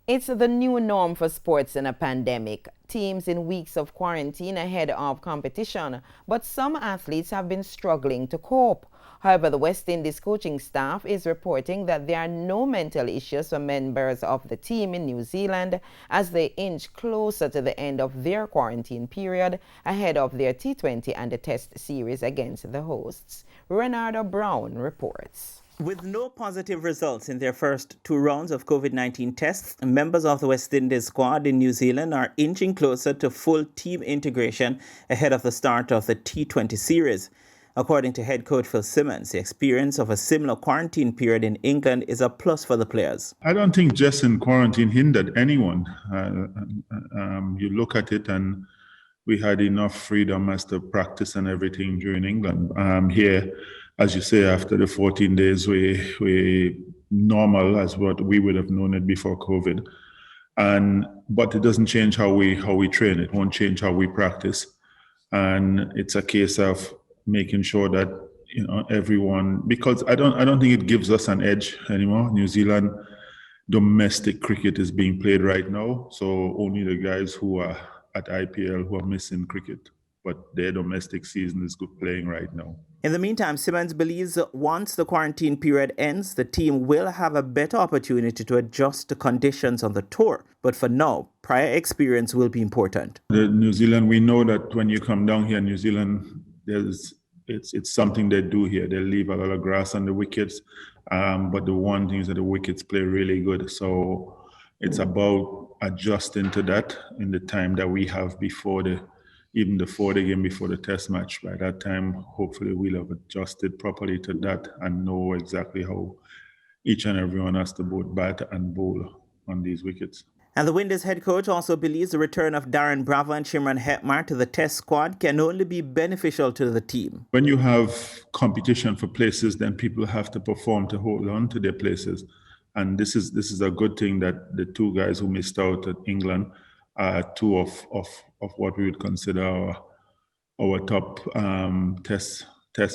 It's the new norm for sports in a pandemic. Teams in weeks of quarantine ahead of competition, but some athletes have been struggling to cope. However, the West Indies coaching staff is reporting that there are no mental issues for members of the team in New Zealand as they inch closer to the end of their quarantine period ahead of their T20 and the Test series against the hosts. Renardo Brown reports. With no positive results in their first two rounds of COVID-19 tests, members of the West Indies squad in New Zealand are inching closer to full team integration ahead of the start of the T20 series. According to head coach Phil Simmons, the experience of a similar quarantine period in England is a plus for the players. I don't think just in quarantine hindered anyone. You look at it and we had enough freedom as to practice and everything during England. Here, as you say, after the 14 days, we normal as what we would have known it before COVID. But it doesn't change how we train. It won't change how we practice. And it's a case of making sure that everyone, because I don't think it gives us an edge anymore. New Zealand domestic cricket is being played right now, so only the guys who are at IPL who are missing cricket, but their domestic season is good playing right now. In the meantime, Simmons believes that once the quarantine period ends, the team will have a better opportunity to adjust to conditions on the tour. But for now, prior experience will be important. New Zealand, we know that when you come down here, New Zealand, it's something they do here. They leave a lot of grass on the wickets, but the one thing is that the wickets play really good. So it's about adjusting to that in the time that we have before the game before the test match. By that time, hopefully we'll have adjusted properly to that and know exactly how each and everyone has to both bat and bowl on these wickets. And the Windies head coach also believes the return of Darren Bravo and Shimron Hetmar to the test squad can only be beneficial to the team. When you have competition for places, then people have to perform to hold on to their places. And this is a good thing that the two guys who missed out at England are two of what we would consider our top test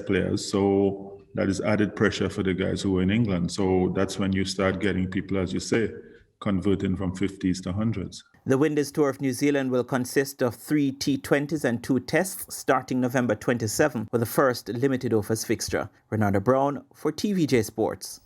players. So that is added pressure for the guys who are in England. So that's when you start getting people, as you say, converting from 50s to 100s. The Windies tour of New Zealand will consist of 3 T20s and 2 tests starting November 27 with the first limited overs fixture. Renardo Brown for TVJ Sports.